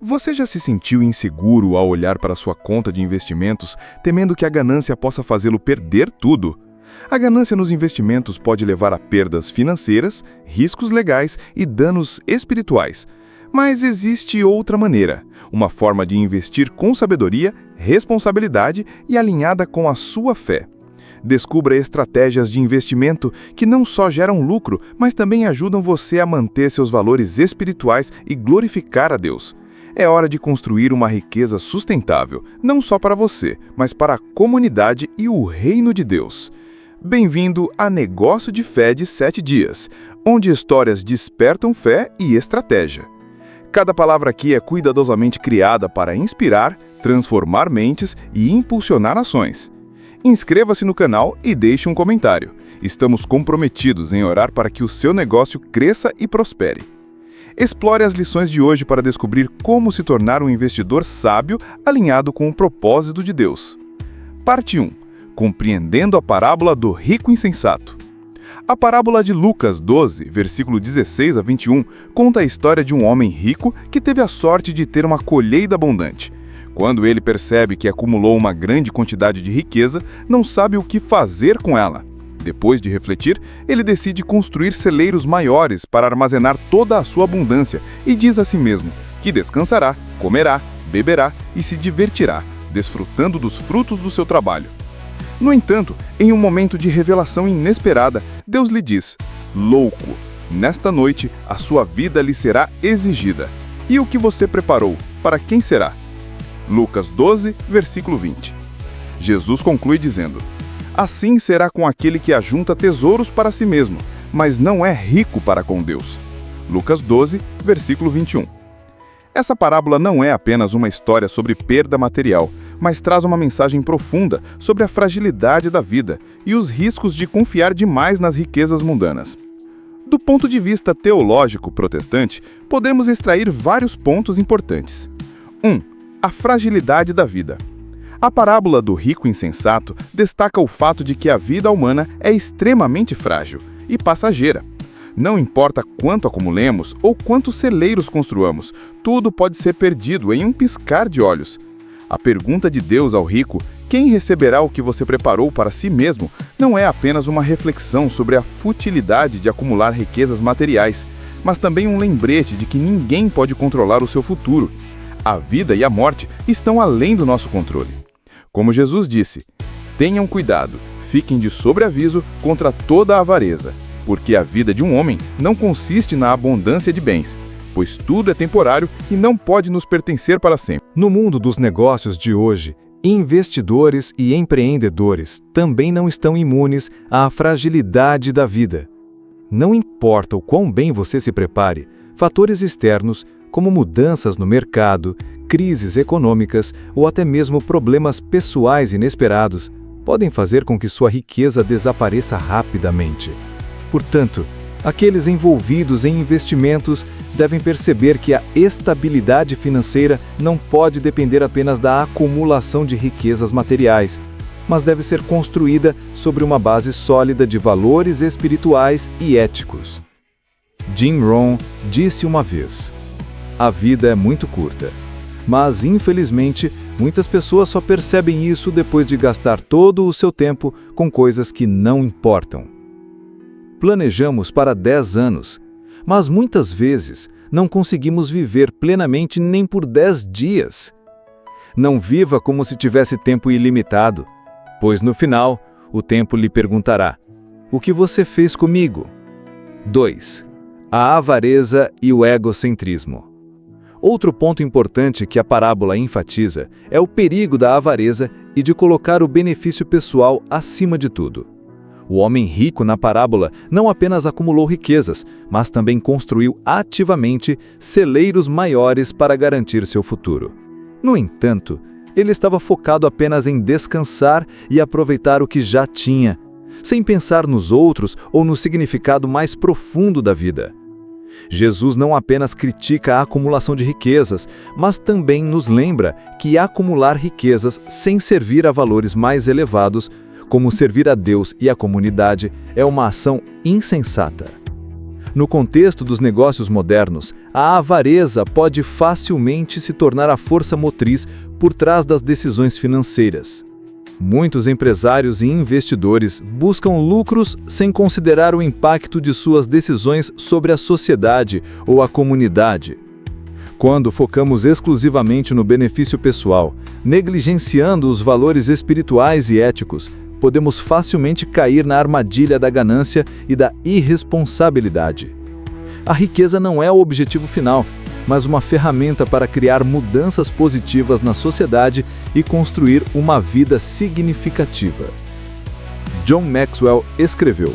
Você já se sentiu inseguro ao olhar para sua conta de investimentos, temendo que a ganância possa fazê-lo perder tudo? A ganância nos investimentos pode levar a perdas financeiras, riscos legais e danos espirituais. Mas existe outra maneira, uma forma de investir com sabedoria, responsabilidade e alinhada com a sua fé. Descubra estratégias de investimento que não só geram lucro, mas também ajudam você a manter seus valores espirituais e glorificar a Deus. É hora de construir uma riqueza sustentável, não só para você, mas para a comunidade e o reino de Deus. Bem-vindo a Negócio de Fé de 7 Dias, onde histórias despertam fé e estratégia. Cada palavra aqui é cuidadosamente criada para inspirar, transformar mentes e impulsionar ações. Inscreva-se no canal e deixe um comentário. Estamos comprometidos em orar para que o seu negócio cresça e prospere. Explore as lições de hoje para descobrir como se tornar um investidor sábio alinhado com o propósito de Deus. Parte 1. Compreendendo a parábola do rico insensato. A parábola de Lucas 12, versículo 16 a 21, conta a história de um homem rico que teve a sorte de ter uma colheita abundante. Quando ele percebe que acumulou uma grande quantidade de riqueza, não sabe o que fazer com ela. Depois de refletir, ele decide construir celeiros maiores para armazenar toda a sua abundância e diz a si mesmo que descansará, comerá, beberá e se divertirá, desfrutando dos frutos do seu trabalho. No entanto, em um momento de revelação inesperada, Deus lhe diz: "Louco, nesta noite a sua vida lhe será exigida. E o que você preparou, para quem será?" Lucas 12, versículo 20. Jesus conclui dizendo: "Assim será com aquele que ajunta tesouros para si mesmo, mas não é rico para com Deus." Lucas 12, versículo 21. Essa parábola não é apenas uma história sobre perda material, mas traz uma mensagem profunda sobre a fragilidade da vida e os riscos de confiar demais nas riquezas mundanas. Do ponto de vista teológico protestante, podemos extrair vários pontos importantes. 1. A fragilidade da vida. A parábola do rico insensato destaca o fato de que a vida humana é extremamente frágil e passageira. Não importa quanto acumulemos ou quantos celeiros construamos, tudo pode ser perdido em um piscar de olhos. A pergunta de Deus ao rico, quem receberá o que você preparou para si mesmo, não é apenas uma reflexão sobre a futilidade de acumular riquezas materiais, mas também um lembrete de que ninguém pode controlar o seu futuro. A vida e a morte estão além do nosso controle. Como Jesus disse: "Tenham cuidado, fiquem de sobreaviso contra toda a avareza, porque a vida de um homem não consiste na abundância de bens, pois tudo é temporário e não pode nos pertencer para sempre." No mundo dos negócios de hoje, investidores e empreendedores também não estão imunes à fragilidade da vida. Não importa o quão bem você se prepare, fatores externos, como mudanças no mercado, crises econômicas ou até mesmo problemas pessoais inesperados, podem fazer com que sua riqueza desapareça rapidamente. Portanto, aqueles envolvidos em investimentos devem perceber que a estabilidade financeira não pode depender apenas da acumulação de riquezas materiais, mas deve ser construída sobre uma base sólida de valores espirituais e éticos. Jim Rohn disse uma vez: "A vida é muito curta, mas, infelizmente, muitas pessoas só percebem isso depois de gastar todo o seu tempo com coisas que não importam." Planejamos para 10 anos, mas muitas vezes não conseguimos viver plenamente nem por 10 dias. Não viva como se tivesse tempo ilimitado, pois no final, o tempo lhe perguntará: "O que você fez comigo?" 2. A avareza e o egocentrismo. Outro ponto importante que a parábola enfatiza é o perigo da avareza e de colocar o benefício pessoal acima de tudo. O homem rico na parábola não apenas acumulou riquezas, mas também construiu ativamente celeiros maiores para garantir seu futuro. No entanto, ele estava focado apenas em descansar e aproveitar o que já tinha, sem pensar nos outros ou no significado mais profundo da vida. Jesus não apenas critica a acumulação de riquezas, mas também nos lembra que acumular riquezas sem servir a valores mais elevados, como servir a Deus e a comunidade, é uma ação insensata. No contexto dos negócios modernos, a avareza pode facilmente se tornar a força motriz por trás das decisões financeiras. Muitos empresários e investidores buscam lucros sem considerar o impacto de suas decisões sobre a sociedade ou a comunidade. Quando focamos exclusivamente no benefício pessoal, negligenciando os valores espirituais e éticos, podemos facilmente cair na armadilha da ganância e da irresponsabilidade. A riqueza não é o objetivo final, mas uma ferramenta para criar mudanças positivas na sociedade e construir uma vida significativa. John Maxwell escreveu: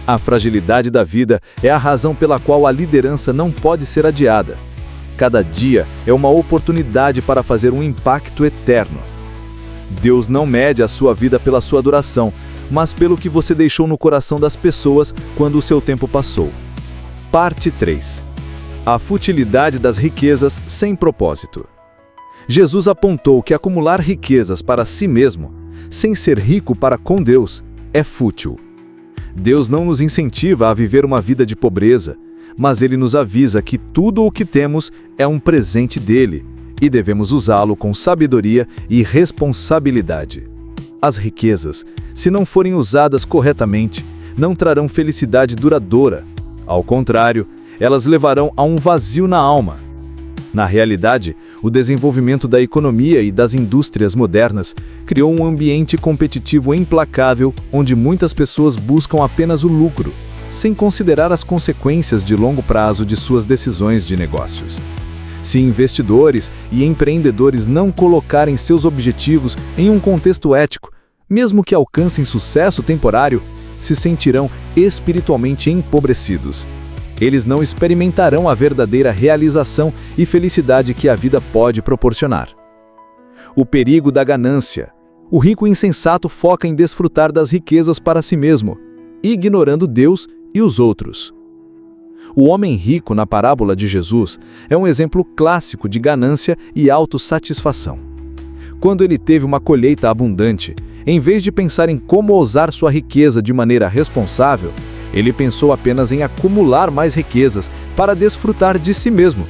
"A fragilidade da vida é a razão pela qual a liderança não pode ser adiada. Cada dia é uma oportunidade para fazer um impacto eterno. Deus não mede a sua vida pela sua duração, mas pelo que você deixou no coração das pessoas quando o seu tempo passou." Parte 3. A futilidade das riquezas sem propósito. Jesus apontou que acumular riquezas para si mesmo, sem ser rico para com Deus, é fútil. Deus não nos incentiva a viver uma vida de pobreza, mas Ele nos avisa que tudo o que temos é um presente dele e devemos usá-lo com sabedoria e responsabilidade. As riquezas, se não forem usadas corretamente, não trarão felicidade duradoura. Ao contrário, elas levarão a um vazio na alma. Na realidade, o desenvolvimento da economia e das indústrias modernas criou um ambiente competitivo implacável onde muitas pessoas buscam apenas o lucro, sem considerar as consequências de longo prazo de suas decisões de negócios. Se investidores e empreendedores não colocarem seus objetivos em um contexto ético, mesmo que alcancem sucesso temporário, se sentirão espiritualmente empobrecidos. Eles não experimentarão a verdadeira realização e felicidade que a vida pode proporcionar. O perigo da ganância. O rico insensato foca em desfrutar das riquezas para si mesmo, ignorando Deus e os outros. O homem rico na parábola de Jesus é um exemplo clássico de ganância e autossatisfação. Quando ele teve uma colheita abundante, em vez de pensar em como usar sua riqueza de maneira responsável, ele pensou apenas em acumular mais riquezas para desfrutar de si mesmo.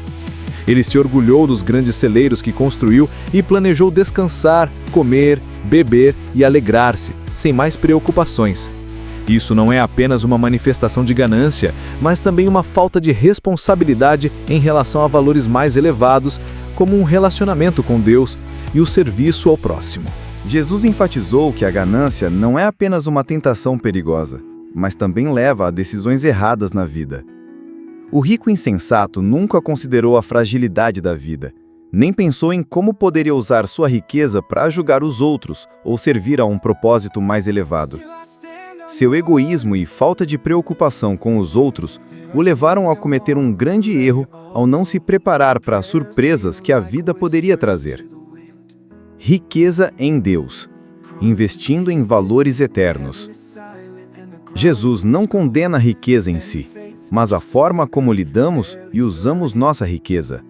Ele se orgulhou dos grandes celeiros que construiu e planejou descansar, comer, beber e alegrar-se, sem mais preocupações. Isso não é apenas uma manifestação de ganância, mas também uma falta de responsabilidade em relação a valores mais elevados, como um relacionamento com Deus e o serviço ao próximo. Jesus enfatizou que a ganância não é apenas uma tentação perigosa, mas também leva a decisões erradas na vida. O rico insensato nunca considerou a fragilidade da vida, nem pensou em como poderia usar sua riqueza para ajudar os outros ou servir a um propósito mais elevado. Seu egoísmo e falta de preocupação com os outros o levaram a cometer um grande erro ao não se preparar para as surpresas que a vida poderia trazer. Riqueza em Deus, investindo em valores eternos. Jesus não condena a riqueza em si, mas a forma como lidamos e usamos nossa riqueza.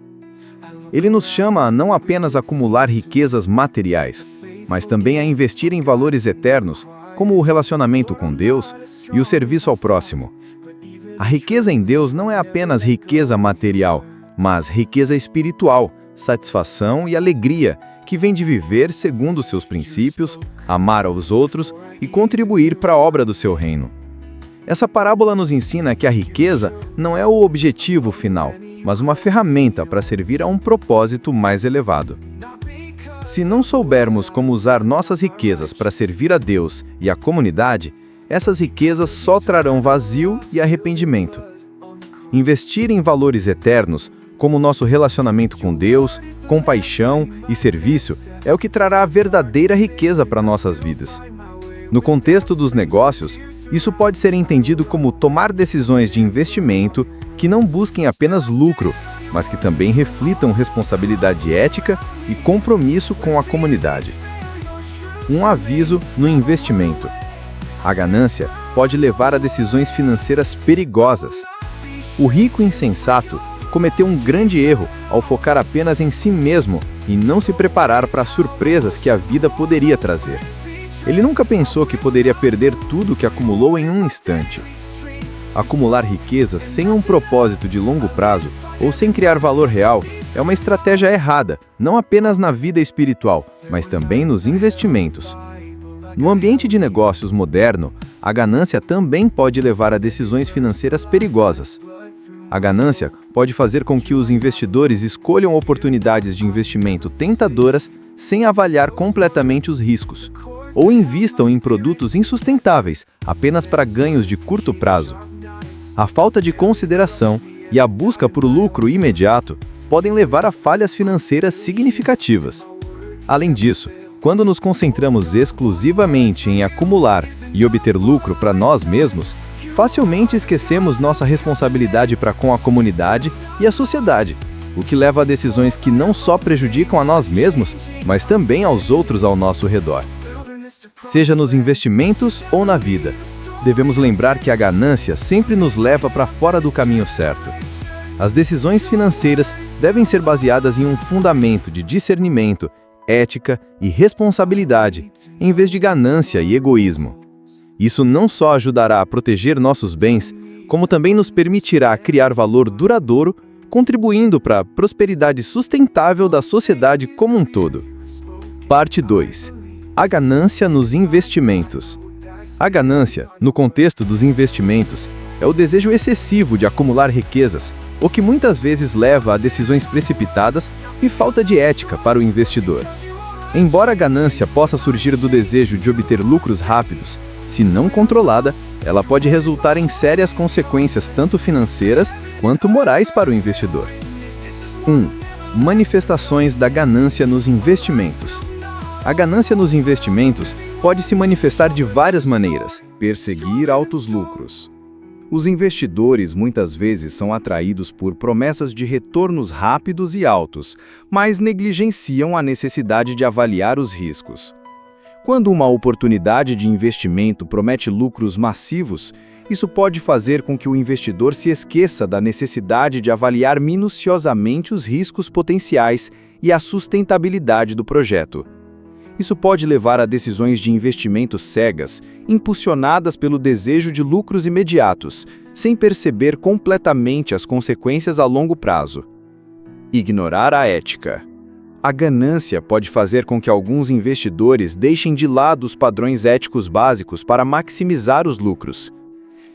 Ele nos chama a não apenas acumular riquezas materiais, mas também a investir em valores eternos, como o relacionamento com Deus e o serviço ao próximo. A riqueza em Deus não é apenas riqueza material, mas riqueza espiritual, satisfação e alegria, que vem de viver segundo seus princípios, amar aos outros e contribuir para a obra do seu reino. Essa parábola nos ensina que a riqueza não é o objetivo final, mas uma ferramenta para servir a um propósito mais elevado. Se não soubermos como usar nossas riquezas para servir a Deus e a comunidade, essas riquezas só trarão vazio e arrependimento. Investir em valores eternos, como nosso relacionamento com Deus, compaixão e serviço, é o que trará a verdadeira riqueza para nossas vidas. No contexto dos negócios, isso pode ser entendido como tomar decisões de investimento que não busquem apenas lucro, mas que também reflitam responsabilidade ética e compromisso com a comunidade. Um aviso no investimento. A ganância pode levar a decisões financeiras perigosas. O rico insensato cometeu um grande erro ao focar apenas em si mesmo e não se preparar para as surpresas que a vida poderia trazer. Ele nunca pensou que poderia perder tudo o que acumulou em um instante. Acumular riqueza sem um propósito de longo prazo ou sem criar valor real é uma estratégia errada, não apenas na vida espiritual, mas também nos investimentos. No ambiente de negócios moderno, a ganância também pode levar a decisões financeiras perigosas. A ganância pode fazer com que os investidores escolham oportunidades de investimento tentadoras sem avaliar completamente os riscos, ou invistam em produtos insustentáveis apenas para ganhos de curto prazo. A falta de consideração e a busca por lucro imediato podem levar a falhas financeiras significativas. Além disso, quando nos concentramos exclusivamente em acumular e obter lucro para nós mesmos, facilmente esquecemos nossa responsabilidade para com a comunidade e a sociedade, o que leva a decisões que não só prejudicam a nós mesmos, mas também aos outros ao nosso redor. Seja nos investimentos ou na vida, devemos lembrar que a ganância sempre nos leva para fora do caminho certo. As decisões financeiras devem ser baseadas em um fundamento de discernimento, ética e responsabilidade, em vez de ganância e egoísmo. Isso não só ajudará a proteger nossos bens, como também nos permitirá criar valor duradouro, contribuindo para a prosperidade sustentável da sociedade como um todo. Parte 2. A ganância nos investimentos. A ganância, no contexto dos investimentos, é o desejo excessivo de acumular riquezas, o que muitas vezes leva a decisões precipitadas e falta de ética para o investidor. Embora a ganância possa surgir do desejo de obter lucros rápidos, se não controlada, ela pode resultar em sérias consequências tanto financeiras quanto morais para o investidor. 1. Manifestações da ganância nos investimentos. A ganância nos investimentos pode se manifestar de várias maneiras. Perseguir altos lucros. Os investidores muitas vezes são atraídos por promessas de retornos rápidos e altos, mas negligenciam a necessidade de avaliar os riscos. Quando uma oportunidade de investimento promete lucros massivos, isso pode fazer com que o investidor se esqueça da necessidade de avaliar minuciosamente os riscos potenciais e a sustentabilidade do projeto. Isso pode levar a decisões de investimento cegas, impulsionadas pelo desejo de lucros imediatos, sem perceber completamente as consequências a longo prazo. Ignorar a ética. A ganância pode fazer com que alguns investidores deixem de lado os padrões éticos básicos para maximizar os lucros.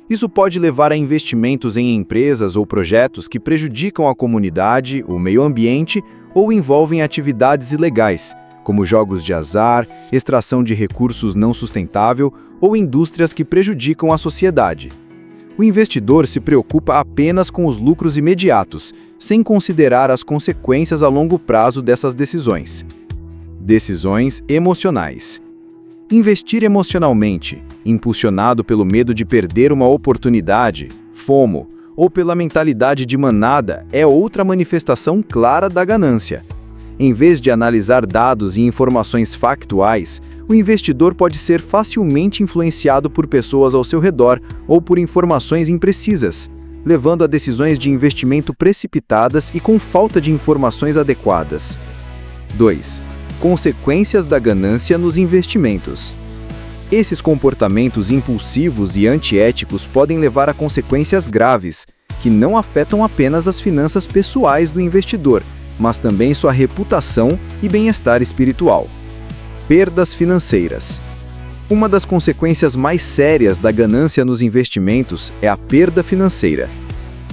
Isso pode levar a investimentos em empresas ou projetos que prejudicam a comunidade, o meio ambiente ou envolvem atividades ilegais, como jogos de azar, extração de recursos não sustentável ou indústrias que prejudicam a sociedade. O investidor se preocupa apenas com os lucros imediatos, sem considerar as consequências a longo prazo dessas decisões. Decisões emocionais. Investir emocionalmente, impulsionado pelo medo de perder uma oportunidade, FOMO, ou pela mentalidade de manada, é outra manifestação clara da ganância. Em vez de analisar dados e informações factuais, o investidor pode ser facilmente influenciado por pessoas ao seu redor ou por informações imprecisas, levando a decisões de investimento precipitadas e com falta de informações adequadas. 2. Consequências da ganância nos investimentos. Esses comportamentos impulsivos e antiéticos podem levar a consequências graves, que não afetam apenas as finanças pessoais do investidor, mas também sua reputação e bem-estar espiritual. Perdas financeiras. Uma das consequências mais sérias da ganância nos investimentos é a perda financeira.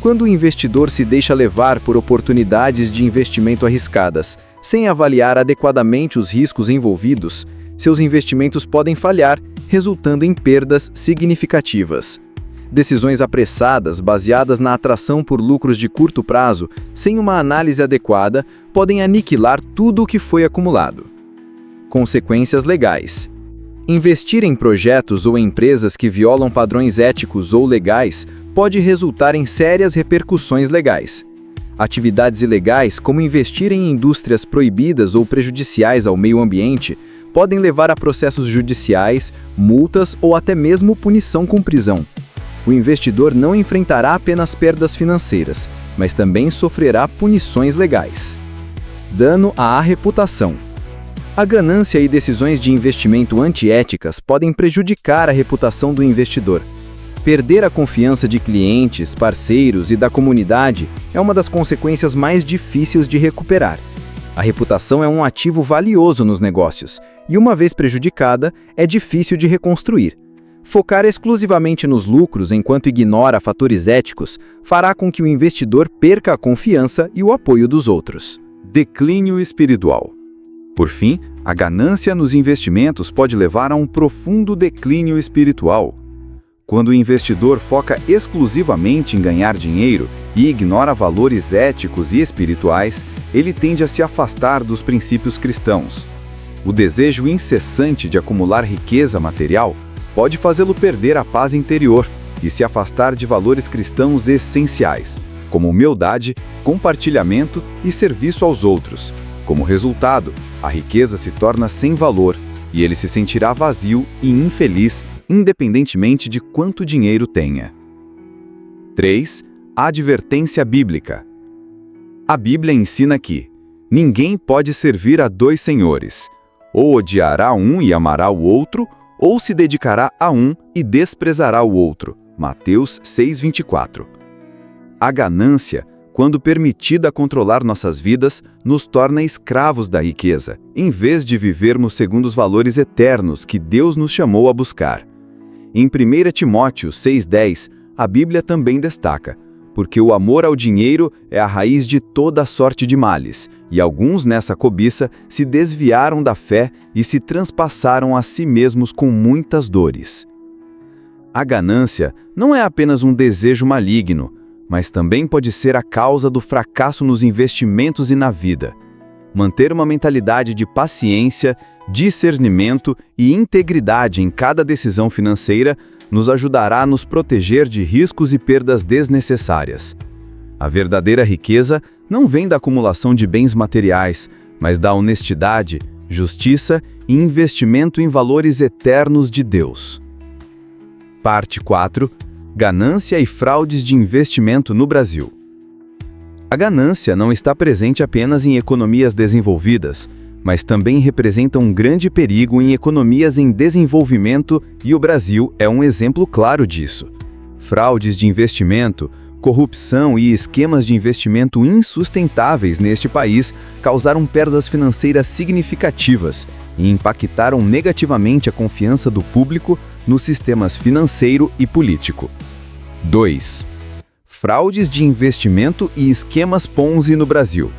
Quando o investidor se deixa levar por oportunidades de investimento arriscadas, sem avaliar adequadamente os riscos envolvidos, seus investimentos podem falhar, resultando em perdas significativas. Decisões apressadas, baseadas na atração por lucros de curto prazo, sem uma análise adequada, podem aniquilar tudo o que foi acumulado. Consequências legais. Investir em projetos ou empresas que violam padrões éticos ou legais pode resultar em sérias repercussões legais. Atividades ilegais, como investir em indústrias proibidas ou prejudiciais ao meio ambiente, podem levar a processos judiciais, multas ou até mesmo punição com prisão. O investidor não enfrentará apenas perdas financeiras, mas também sofrerá punições legais. Dano à reputação. A ganância e decisões de investimento antiéticas podem prejudicar a reputação do investidor. Perder a confiança de clientes, parceiros e da comunidade é uma das consequências mais difíceis de recuperar. A reputação é um ativo valioso nos negócios e, uma vez prejudicada, é difícil de reconstruir. Focar exclusivamente nos lucros enquanto ignora fatores éticos fará com que o investidor perca a confiança e o apoio dos outros. Declínio espiritual. Por fim, a ganância nos investimentos pode levar a um profundo declínio espiritual. Quando o investidor foca exclusivamente em ganhar dinheiro e ignora valores éticos e espirituais, ele tende a se afastar dos princípios cristãos. O desejo incessante de acumular riqueza material pode fazê-lo perder a paz interior e se afastar de valores cristãos essenciais, como humildade, compartilhamento e serviço aos outros. Como resultado, a riqueza se torna sem valor e ele se sentirá vazio e infeliz, independentemente de quanto dinheiro tenha. 3. Advertência bíblica. A Bíblia ensina que ninguém pode servir a dois senhores. Ou odiará um e amará o outro, ou se dedicará a um e desprezará o outro. Mateus 6:24. A ganância, quando permitida controlar nossas vidas, nos torna escravos da riqueza, em vez de vivermos segundo os valores eternos que Deus nos chamou a buscar. Em 1 Timóteo 6:10, a Bíblia também destaca: porque o amor ao dinheiro é a raiz de toda a sorte de males, e alguns nessa cobiça se desviaram da fé e se transpassaram a si mesmos com muitas dores. A ganância não é apenas um desejo maligno, mas também pode ser a causa do fracasso nos investimentos e na vida. Manter uma mentalidade de paciência, discernimento e integridade em cada decisão financeira nos ajudará a nos proteger de riscos e perdas desnecessárias. A verdadeira riqueza não vem da acumulação de bens materiais, mas da honestidade, justiça e investimento em valores eternos de Deus. Parte 4. Ganância e fraudes de investimento no Brasil. A ganância não está presente apenas em economias desenvolvidas, mas também representa um grande perigo em economias em desenvolvimento e o Brasil é um exemplo claro disso. Fraudes de investimento, corrupção e esquemas de investimento insustentáveis neste país causaram perdas financeiras significativas e impactaram negativamente a confiança do público nos sistemas financeiro e político. 2. Fraudes de investimento e esquemas Ponzi no Brasil.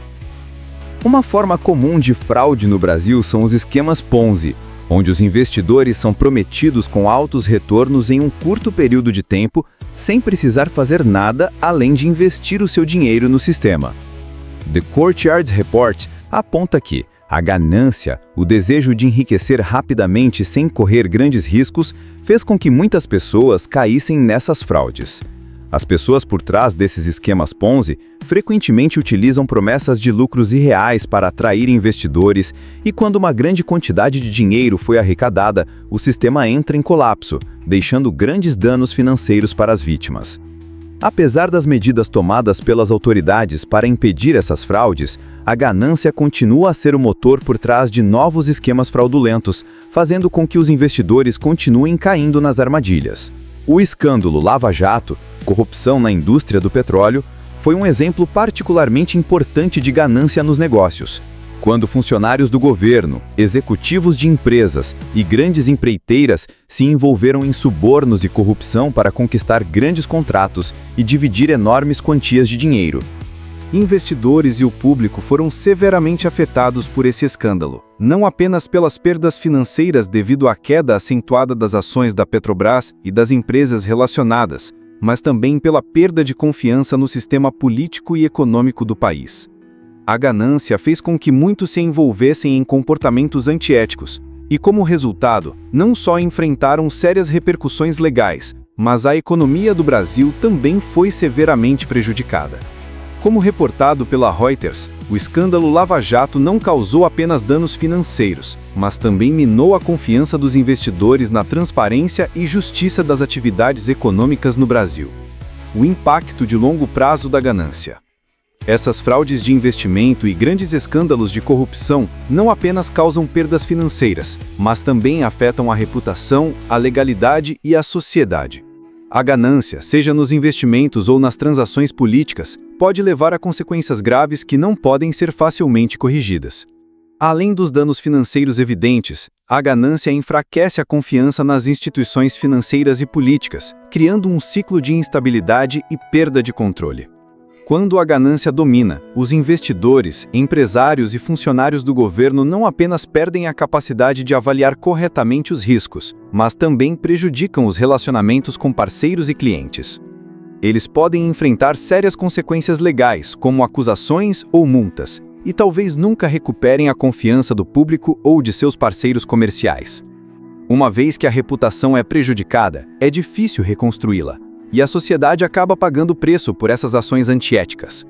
Uma forma comum de fraude no Brasil são os esquemas Ponzi, onde os investidores são prometidos com altos retornos em um curto período de tempo, sem precisar fazer nada além de investir o seu dinheiro no sistema. The Courtyard Report aponta que a ganância, o desejo de enriquecer rapidamente sem correr grandes riscos, fez com que muitas pessoas caíssem nessas fraudes. As pessoas por trás desses esquemas Ponzi frequentemente utilizam promessas de lucros irreais para atrair investidores e quando uma grande quantidade de dinheiro foi arrecadada, o sistema entra em colapso, deixando grandes danos financeiros para as vítimas. Apesar das medidas tomadas pelas autoridades para impedir essas fraudes, a ganância continua a ser o motor por trás de novos esquemas fraudulentos, fazendo com que os investidores continuem caindo nas armadilhas. O escândalo Lava Jato, corrupção na indústria do petróleo, foi um exemplo particularmente importante de ganância nos negócios. Quando funcionários do governo, executivos de empresas e grandes empreiteiras se envolveram em subornos e corrupção para conquistar grandes contratos e dividir enormes quantias de dinheiro. Investidores e o público foram severamente afetados por esse escândalo, não apenas pelas perdas financeiras devido à queda acentuada das ações da Petrobras e das empresas relacionadas, mas também pela perda de confiança no sistema político e econômico do país. A ganância fez com que muitos se envolvessem em comportamentos antiéticos, e como resultado, não só enfrentaram sérias repercussões legais, mas a economia do Brasil também foi severamente prejudicada. Como reportado pela Reuters, o escândalo Lava Jato não causou apenas danos financeiros, mas também minou a confiança dos investidores na transparência e justiça das atividades econômicas no Brasil. O impacto de longo prazo da ganância. Essas fraudes de investimento e grandes escândalos de corrupção não apenas causam perdas financeiras, mas também afetam a reputação, a legalidade e a sociedade. A ganância, seja nos investimentos ou nas transações políticas, pode levar a consequências graves que não podem ser facilmente corrigidas. Além dos danos financeiros evidentes, a ganância enfraquece a confiança nas instituições financeiras e políticas, criando um ciclo de instabilidade e perda de controle. Quando a ganância domina, os investidores, empresários e funcionários do governo não apenas perdem a capacidade de avaliar corretamente os riscos, mas também prejudicam os relacionamentos com parceiros e clientes. Eles podem enfrentar sérias consequências legais, como acusações ou multas, e talvez nunca recuperem a confiança do público ou de seus parceiros comerciais. Uma vez que a reputação é prejudicada, é difícil reconstruí-la, e a sociedade acaba pagando o preço por essas ações antiéticas.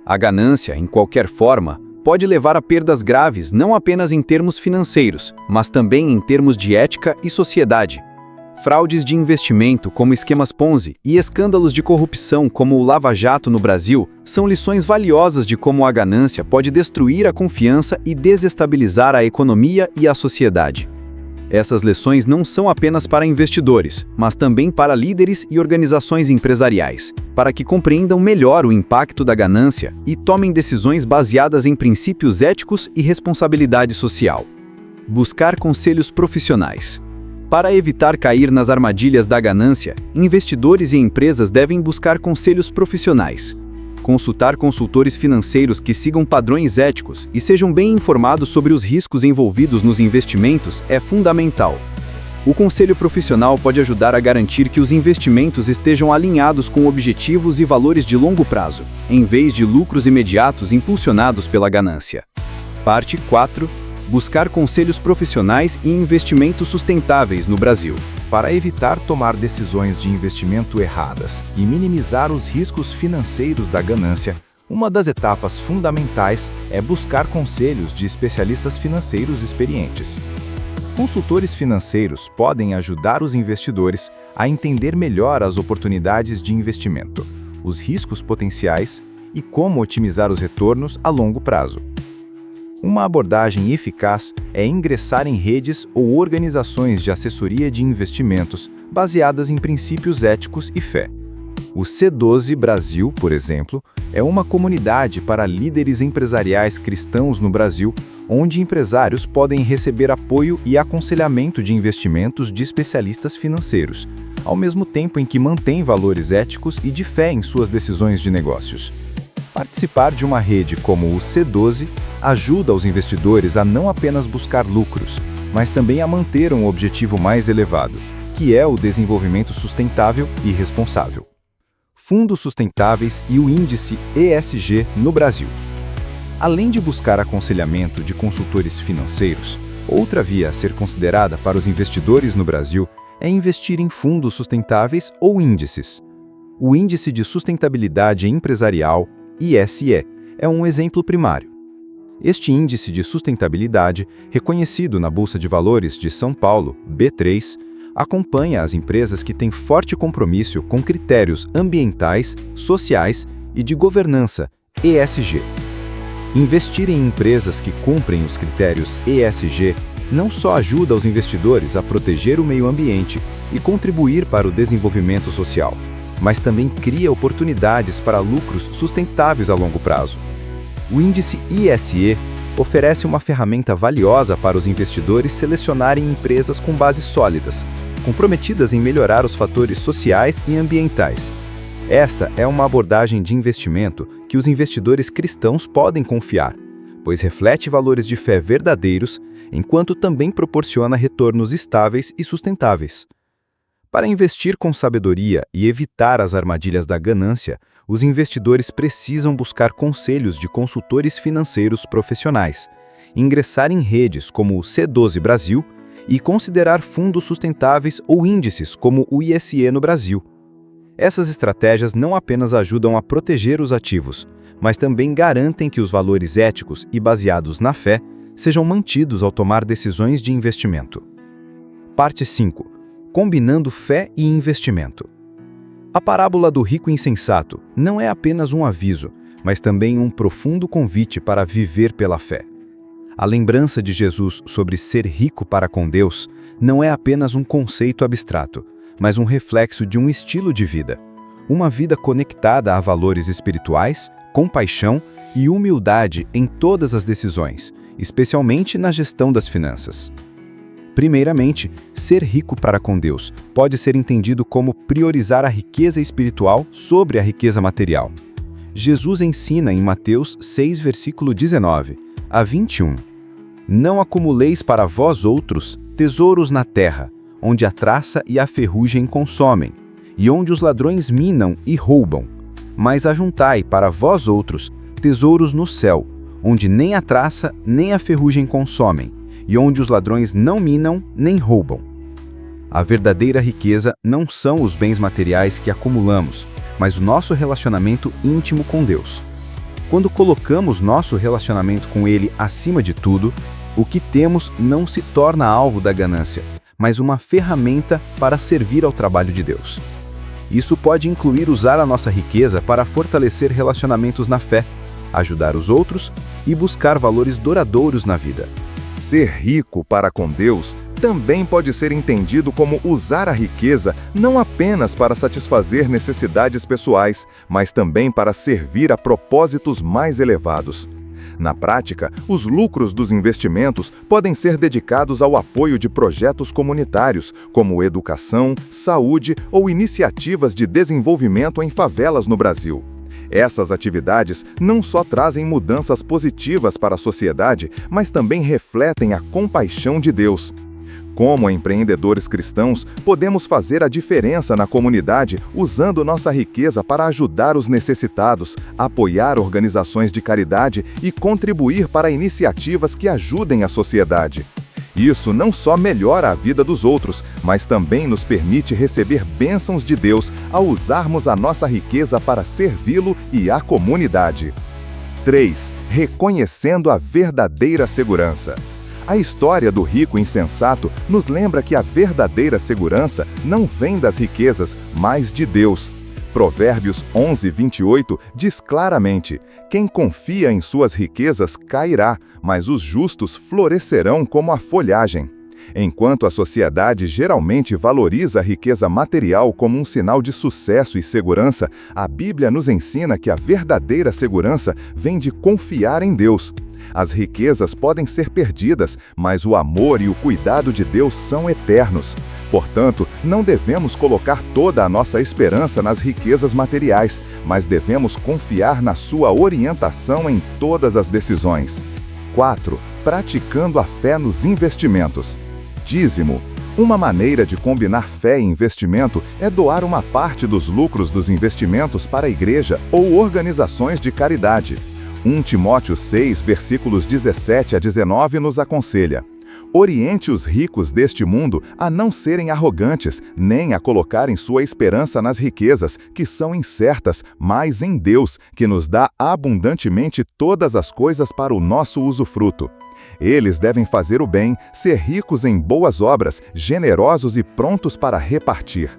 A ganância, em qualquer forma, pode levar a perdas graves não apenas em termos financeiros, mas também em termos de ética e sociedade. Fraudes de investimento, como esquemas Ponzi, e escândalos de corrupção, como o Lava Jato no Brasil, são lições valiosas de como a ganância pode destruir a confiança e desestabilizar a economia e a sociedade. Essas lições não são apenas para investidores, mas também para líderes e organizações empresariais, para que compreendam melhor o impacto da ganância e tomem decisões baseadas em princípios éticos e responsabilidade social. Buscar conselhos profissionais. Para evitar cair nas armadilhas da ganância, investidores e empresas devem buscar conselhos profissionais. Consultar consultores financeiros que sigam padrões éticos e sejam bem informados sobre os riscos envolvidos nos investimentos é fundamental. O conselho profissional pode ajudar a garantir que os investimentos estejam alinhados com objetivos e valores de longo prazo, em vez de lucros imediatos impulsionados pela ganância. Parte 4. Buscar conselhos profissionais e investimentos sustentáveis no Brasil. Para evitar tomar decisões de investimento erradas e minimizar os riscos financeiros da ganância, uma das etapas fundamentais é buscar conselhos de especialistas financeiros experientes. Consultores financeiros podem ajudar os investidores a entender melhor as oportunidades de investimento, os riscos potenciais e como otimizar os retornos a longo prazo. Uma abordagem eficaz é ingressar em redes ou organizações de assessoria de investimentos baseadas em princípios éticos e fé. O C12 Brasil, por exemplo, é uma comunidade para líderes empresariais cristãos no Brasil, onde empresários podem receber apoio e aconselhamento de investimentos de especialistas financeiros, ao mesmo tempo em que mantém valores éticos e de fé em suas decisões de negócios. Participar de uma rede como o C12 ajuda os investidores a não apenas buscar lucros, mas também a manter um objetivo mais elevado, que é o desenvolvimento sustentável e responsável. Fundos sustentáveis e o índice ESG no Brasil. Além de buscar aconselhamento de consultores financeiros, outra via a ser considerada para os investidores no Brasil é investir em fundos sustentáveis ou índices. O Índice de Sustentabilidade Empresarial, ISE, é um exemplo primário. Este índice de sustentabilidade, reconhecido na Bolsa de Valores de São Paulo, B3, acompanha as empresas que têm forte compromisso com critérios ambientais, sociais e de governança, ESG. Investir em empresas que cumprem os critérios ESG não só ajuda os investidores a proteger o meio ambiente e contribuir para o desenvolvimento social, mas também cria oportunidades para lucros sustentáveis a longo prazo. O índice ISE oferece uma ferramenta valiosa para os investidores selecionarem empresas com bases sólidas, comprometidas em melhorar os fatores sociais e ambientais. Esta é uma abordagem de investimento que os investidores cristãos podem confiar, pois reflete valores de fé verdadeiros, enquanto também proporciona retornos estáveis e sustentáveis. Para investir com sabedoria e evitar as armadilhas da ganância, os investidores precisam buscar conselhos de consultores financeiros profissionais, ingressar em redes como o C12 Brasil e considerar fundos sustentáveis ou índices como o ISE no Brasil. Essas estratégias não apenas ajudam a proteger os ativos, mas também garantem que os valores éticos e baseados na fé sejam mantidos ao tomar decisões de investimento. Parte 5. Combinando fé e investimento. A parábola do rico insensato não é apenas um aviso, mas também um profundo convite para viver pela fé. A lembrança de Jesus sobre ser rico para com Deus não é apenas um conceito abstrato, mas um reflexo de um estilo de vida. Uma vida conectada a valores espirituais, compaixão e humildade em todas as decisões, especialmente na gestão das finanças. Primeiramente, ser rico para com Deus pode ser entendido como priorizar a riqueza espiritual sobre a riqueza material. Jesus ensina em Mateus 6, versículo 19 a 21. Não acumuleis para vós outros tesouros na terra, onde a traça e a ferrugem consomem, e onde os ladrões minam e roubam. Mas ajuntai para vós outros tesouros no céu, onde nem a traça nem a ferrugem consomem, e onde os ladrões não minam nem roubam. A verdadeira riqueza não são os bens materiais que acumulamos, mas o nosso relacionamento íntimo com Deus. Quando colocamos nosso relacionamento com Ele acima de tudo, o que temos não se torna alvo da ganância, mas uma ferramenta para servir ao trabalho de Deus. Isso pode incluir usar a nossa riqueza para fortalecer relacionamentos na fé, ajudar os outros e buscar valores duradouros na vida. Ser rico para com Deus também pode ser entendido como usar a riqueza não apenas para satisfazer necessidades pessoais, mas também para servir a propósitos mais elevados. Na prática, os lucros dos investimentos podem ser dedicados ao apoio de projetos comunitários, como educação, saúde ou iniciativas de desenvolvimento em favelas no Brasil. Essas atividades não só trazem mudanças positivas para a sociedade, mas também refletem a compaixão de Deus. Como empreendedores cristãos, podemos fazer a diferença na comunidade usando nossa riqueza para ajudar os necessitados, apoiar organizações de caridade e contribuir para iniciativas que ajudem a sociedade. Isso não só melhora a vida dos outros, mas também nos permite receber bênçãos de Deus ao usarmos a nossa riqueza para servi-lo e a comunidade. 3. Reconhecendo a verdadeira segurança. A história do rico insensato nos lembra que a verdadeira segurança não vem das riquezas, mas de Deus. Provérbios 11, 28 diz claramente: quem confia em suas riquezas cairá, mas os justos florescerão como a folhagem. Enquanto a sociedade geralmente valoriza a riqueza material como um sinal de sucesso e segurança, a Bíblia nos ensina que a verdadeira segurança vem de confiar em Deus. As riquezas podem ser perdidas, mas o amor e o cuidado de Deus são eternos. Portanto, não devemos colocar toda a nossa esperança nas riquezas materiais, mas devemos confiar na sua orientação em todas as decisões. 4. Praticando a fé nos investimentos. Dízimo. Uma maneira de combinar fé e investimento é doar uma parte dos lucros dos investimentos para a igreja ou organizações de caridade. 1 Timóteo 6, versículos 17 a 19 nos aconselha: oriente os ricos deste mundo a não serem arrogantes, nem a colocarem sua esperança nas riquezas, que são incertas, mas em Deus, que nos dá abundantemente todas as coisas para o nosso usufruto. Eles devem fazer o bem, ser ricos em boas obras, generosos e prontos para repartir.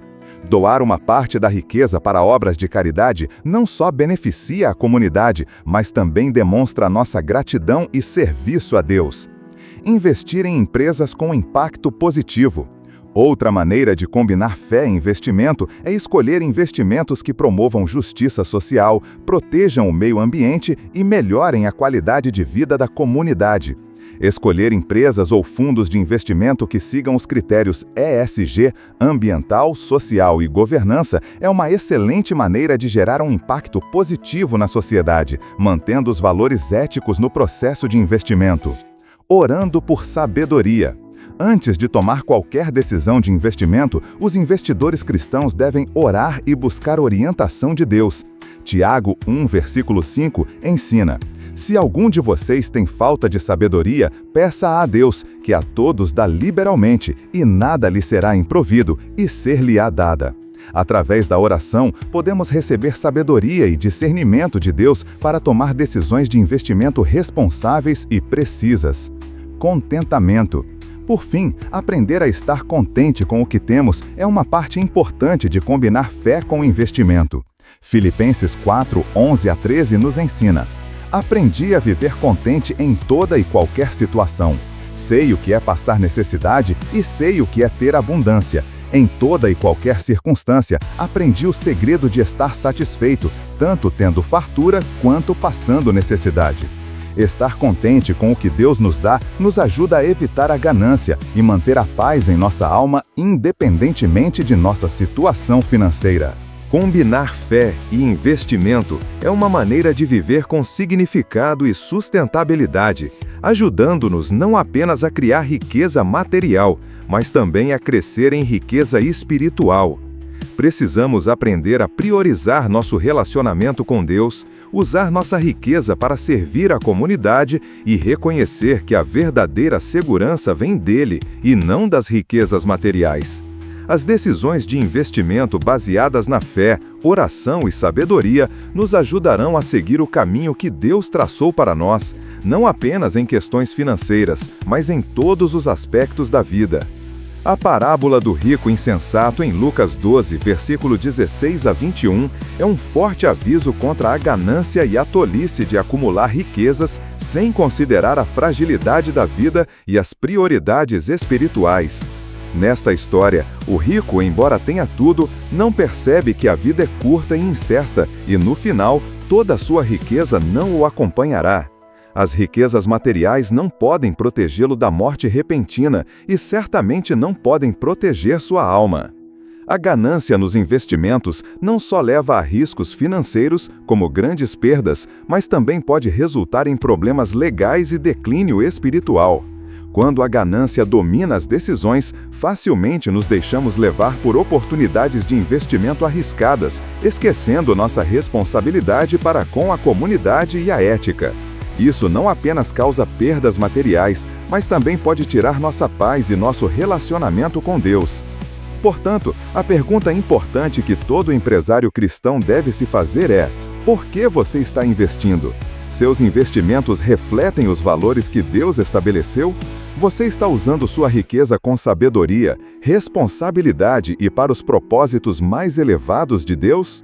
Doar uma parte da riqueza para obras de caridade não só beneficia a comunidade, mas também demonstra nossa gratidão e serviço a Deus. Investir em empresas com impacto positivo. Outra maneira de combinar fé e investimento é escolher investimentos que promovam justiça social, protejam o meio ambiente e melhorem a qualidade de vida da comunidade. Escolher empresas ou fundos de investimento que sigam os critérios ESG, ambiental, social e governança, é uma excelente maneira de gerar um impacto positivo na sociedade, mantendo os valores éticos no processo de investimento. Orando por sabedoria. Antes de tomar qualquer decisão de investimento, os investidores cristãos devem orar e buscar orientação de Deus. Tiago 1, versículo 5, ensina: se algum de vocês tem falta de sabedoria, peça a Deus, que a todos dá liberalmente, e nada lhe será improvido, e ser-lhe-á dada. Através da oração, podemos receber sabedoria e discernimento de Deus para tomar decisões de investimento responsáveis e precisas. Contentamento. Por fim, aprender a estar contente com o que temos é uma parte importante de combinar fé com investimento. Filipenses 4, 11 a 13 nos ensina: aprendi a viver contente em toda e qualquer situação. Sei o que é passar necessidade e sei o que é ter abundância. Em toda e qualquer circunstância, aprendi o segredo de estar satisfeito, tanto tendo fartura quanto passando necessidade. Estar contente com o que Deus nos dá nos ajuda a evitar a ganância e manter a paz em nossa alma, independentemente de nossa situação financeira. Combinar fé e investimento é uma maneira de viver com significado e sustentabilidade, ajudando-nos não apenas a criar riqueza material, mas também a crescer em riqueza espiritual. Precisamos aprender a priorizar nosso relacionamento com Deus, usar nossa riqueza para servir a comunidade e reconhecer que a verdadeira segurança vem dele e não das riquezas materiais. As decisões de investimento baseadas na fé, oração e sabedoria nos ajudarão a seguir o caminho que Deus traçou para nós, não apenas em questões financeiras, mas em todos os aspectos da vida. A parábola do rico insensato em Lucas 12, versículo 16 a 21, é um forte aviso contra a ganância e a tolice de acumular riquezas sem considerar a fragilidade da vida e as prioridades espirituais. Nesta história, o rico, embora tenha tudo, não percebe que a vida é curta e incesta e, no final, toda a sua riqueza não o acompanhará. As riquezas materiais não podem protegê-lo da morte repentina e certamente não podem proteger sua alma. A ganância nos investimentos não só leva a riscos financeiros, como grandes perdas, mas também pode resultar em problemas legais e declínio espiritual. Quando a ganância domina as decisões, facilmente nos deixamos levar por oportunidades de investimento arriscadas, esquecendo nossa responsabilidade para com a comunidade e a ética. Isso não apenas causa perdas materiais, mas também pode tirar nossa paz e nosso relacionamento com Deus. Portanto, a pergunta importante que todo empresário cristão deve se fazer é: por que você está investindo? Seus investimentos refletem os valores que Deus estabeleceu? Você está usando sua riqueza com sabedoria, responsabilidade e para os propósitos mais elevados de Deus?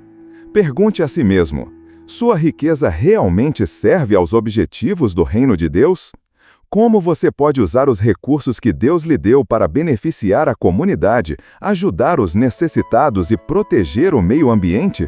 Pergunte a si mesmo: sua riqueza realmente serve aos objetivos do reino de Deus? Como você pode usar os recursos que Deus lhe deu para beneficiar a comunidade, ajudar os necessitados e proteger o meio ambiente?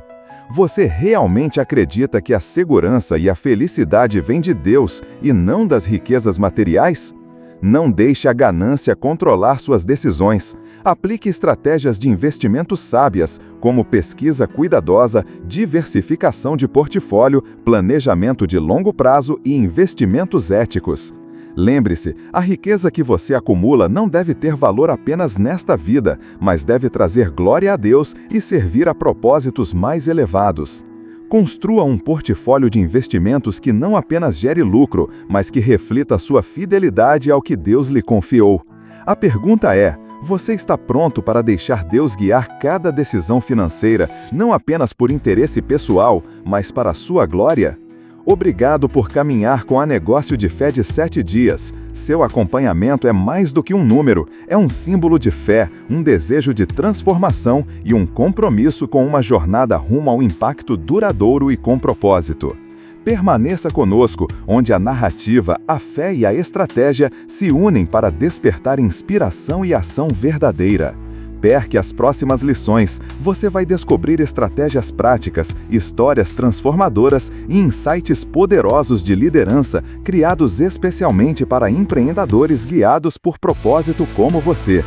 Você realmente acredita que a segurança e a felicidade vêm de Deus e não das riquezas materiais? Não deixe a ganância controlar suas decisões. Aplique estratégias de investimento sábias, como pesquisa cuidadosa, diversificação de portfólio, planejamento de longo prazo e investimentos éticos. Lembre-se, a riqueza que você acumula não deve ter valor apenas nesta vida, mas deve trazer glória a Deus e servir a propósitos mais elevados. Construa um portfólio de investimentos que não apenas gere lucro, mas que reflita sua fidelidade ao que Deus lhe confiou. A pergunta é: você está pronto para deixar Deus guiar cada decisão financeira, não apenas por interesse pessoal, mas para a sua glória? Obrigado por caminhar com a Negócio de Fé de 7 dias. Seu acompanhamento é mais do que um número, é um símbolo de fé, um desejo de transformação e um compromisso com uma jornada rumo ao impacto duradouro e com propósito. Permaneça conosco, onde a narrativa, a fé e a estratégia se unem para despertar inspiração e ação verdadeira. Perque as próximas lições, você vai descobrir estratégias práticas, histórias transformadoras e insights poderosos de liderança criados especialmente para empreendedores guiados por propósito como você.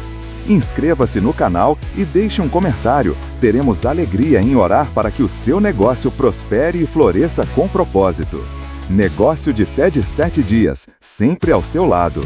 Inscreva-se no canal e deixe um comentário. Teremos alegria em orar para que o seu negócio prospere e floresça com propósito. Negócio de Fé de 7 dias, sempre ao seu lado.